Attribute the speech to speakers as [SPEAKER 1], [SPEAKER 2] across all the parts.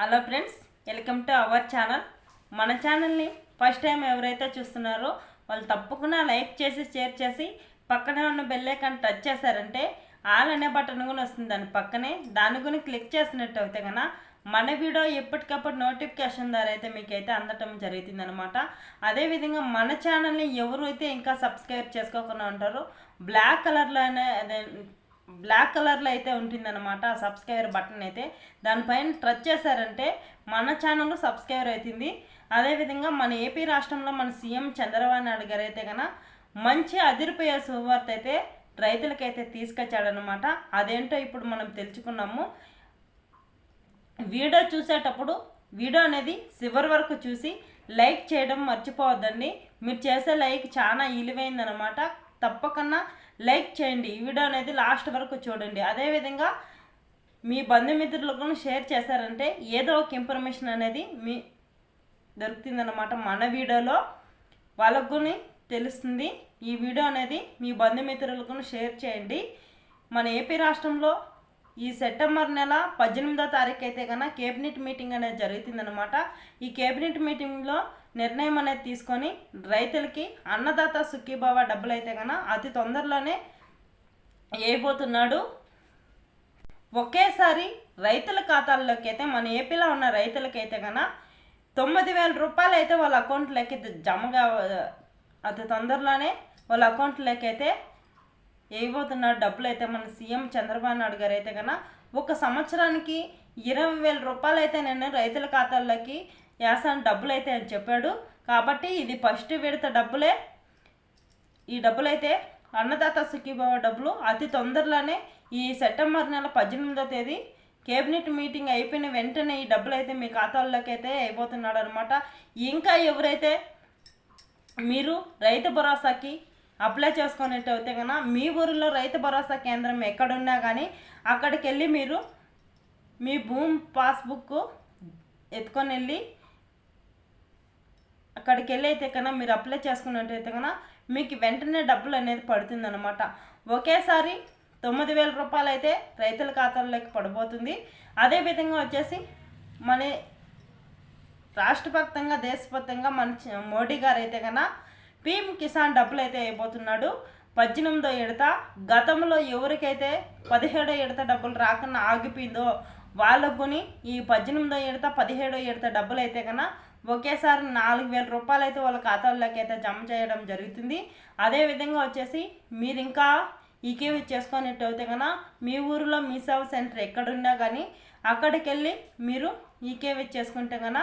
[SPEAKER 1] Hello friends, welcome to our channel. మన ఛానల్ని first time ఎవరైతే చూస్తున్నారో వాళ్ళు తప్పకుండా లైక్ చేసి షేర్ చేసి పక్కనే ఉన్న బెల్ ఐకాన్ టచ్ చేశారంటే ఆల్ అనే బటన్ కూడా వస్తుంది. దాని గురించి క్లిక్ చేసినట్టు అయితే కన్నా మన వీడియో ఎప్పటికప్పుడు నోటిఫికేషన్ ద్వారా అయితే మీకైతే అందటం జరుగుతుంది అనమాట. అదేవిధంగా మన ఛానల్ని ఎవరైతే ఇంకా సబ్స్క్రైబ్ చేసుకోకుండా ఉంటారో బ్లాక్ కలర్లో అయితే ఉంటుందన్నమాట. ఆ సబ్స్క్రైబర్ బటన్ అయితే దానిపైన టచ్ చేశారంటే మన ఛానల్ సబ్స్క్రైబర్ అవుతుంది. అదేవిధంగా మన ఏపీ రాష్ట్రంలో మన సీఎం చంద్రబాబు నాయుడు గారు అయితే కన్నా మంచి అదిరిపోయే శుభవార్త అయితే రైతులకైతే తీసుకొచ్చాడనమాట. అదేంటో ఇప్పుడు మనం తెలుసుకున్నాము. వీడియో చూసేటప్పుడు వీడియో అనేది చివరి వరకు చూసి లైక్ చేయడం మర్చిపోవద్దండి. మీరు చేసే లైక్ చాలా విలువైందనమాట. తప్పకుండా లైక్ చేయండి. ఈ వీడియో అనేది లాస్ట్ వరకు చూడండి. అదేవిధంగా మీ బంధుమిత్రులకు షేర్ చేశారంటే ఏదో ఒక ఇన్ఫర్మేషన్ అనేది మీ దొరుకుతుందన్నమాట. మన వీడియోలో వాళ్ళకు తెలుస్తుంది. ఈ వీడియో అనేది మీ బంధుమిత్రులకు షేర్ చేయండి. మన ఏపీ రాష్ట్రంలో ఈ సెప్టెంబర్ నెల 18వ తారీఖు అయితే కన్నా కేబినెట్ మీటింగ్ అనేది జరుగుతుందన్నమాట. ఈ కేబినెట్ మీటింగ్లో నిర్ణయం అనేది తీసుకొని రైతులకి అన్నదాత సుఖీభావ డబ్బులు అయితే కన్నా అతి తొందరలోనే వేయబోతున్నాడు. ఒకేసారి రైతుల ఖాతాల్లోకి అయితే మన ఏపీలో ఉన్న రైతులకైతే కన్నా 9,000 రూపాయలు అయితే వాళ్ళ అకౌంట్లోకి జమగా అతి తొందరలోనే వాళ్ళ అకౌంట్లోకి అయితే వేయబోతున్నాడు డబ్బులు అయితే మన సీఎం చంద్రబాబు నాయుడు గారు అయితే కన్నా ఒక సంవత్సరానికి 20,000 రూపాయలు అయితే నేను రైతుల ఖాతాల్లోకి వేసాను డబ్బులు అయితే అని చెప్పాడు. కాబట్టి ఇది ఫస్ట్ విడత డబ్బులే. ఈ డబ్బులు అయితే అన్నదాత సుఖీభావ డబ్బులు అతి తొందరలోనే ఈ సెప్టెంబర్ నెల 18వ తేదీ కేబినెట్ మీటింగ్ అయిపోయిన వెంటనే ఈ డబ్బులు అయితే మీ ఖాతాల్లోకి అయితే అయిపోతున్నాడు అనమాట. ఇంకా ఎవరైతే మీరు రైతు భరోసాకి అప్లై చేసుకునేట్టయితే కన్నా మీ ఊరిలో రైతు భరోసా కేంద్రం ఎక్కడున్నా కానీ అక్కడికి వెళ్ళి మీరు మీ భూమి పాస్బుక్ ఎత్తుకొని వెళ్ళి అక్కడికి వెళ్ళి అయితే కన్నా మీరు అప్లై చేసుకున్నట్టయితే కన్నా మీకు వెంటనే డబ్బులు అనేది పడుతుందన్నమాట. ఒకేసారి 9,000 రూపాయలు అయితే రైతుల ఖాతాల్లోకి పడిపోతుంది. అదేవిధంగా వచ్చేసి మన రాష్ట్రవ్యాప్తంగా దేశవ్యాప్తంగా మన మోడీ గారు అయితే కన్నా పీఎం కిసాన్ డబ్బులు అయితే అయిపోతున్నాడు. 18వ విడత. గతంలో ఎవరికైతే 17వ విడత డబ్బులు రాకుండా ఆగిపోయిందో వాళ్ళకు ఈ 18వ విడత 17వ విడత డబ్బులు అయితే కన్నా ఒకేసారి 4,000 రూపాయలు అయితే వాళ్ళ ఖాతాల్లోకి అయితే జమ చేయడం జరుగుతుంది. అదేవిధంగా వచ్చేసి మీరు ఇంకా ఈకేవీ చేసుకునేట్టయితే కన్నా మీ ఊరిలో మీ సేవ సెంటర్ ఎక్కడున్నా కానీ అక్కడికి వెళ్ళి మీరు ఈకేవీ చేసుకుంటే కన్నా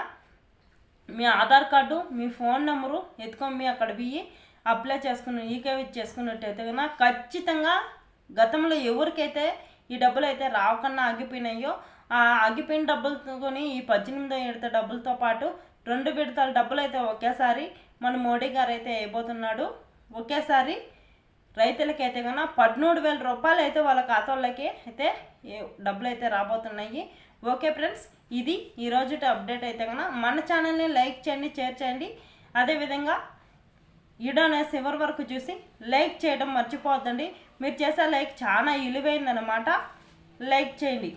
[SPEAKER 1] మీ ఆధార్ కార్డు మీ ఫోన్ నెంబరు ఎత్తుకొని మీ అక్కడ పోయి అప్లై చేసుకుని ఈకేవీ చేసుకున్నట్టయితే కన్నా ఖచ్చితంగా గతంలో ఎవరికైతే ఈ డబ్బులు అయితే రావకుండా ఆగిపోయినాయో ఆ ఆగిపోయిన డబ్బులతో ఈ 18వ విడత డబ్బులతో పాటు 2 విడతల డబ్బులు అయితే ఒకేసారి మన మోడీ గారు అయితే అయిపోతున్నాడు. ఒకేసారి రైతులకైతే కన్నా 13,000 రూపాయలు అయితే వాళ్ళ ఖాతాల్లోకి అయితే డబ్బులు అయితే రాబోతున్నాయి. ఓకే ఫ్రెండ్స్, ఇది ఈరోజు అప్డేట్ అయితే కన్నా మన ఛానల్ని లైక్ చేయండి, షేర్ చేయండి. అదేవిధంగా వీడియోని చివరి వరకు చూసి లైక్ చేయడం మర్చిపోవద్దండి. మీరు చేసే లైక్ చాలా విలువైందనమాట. లైక్ చేయండి.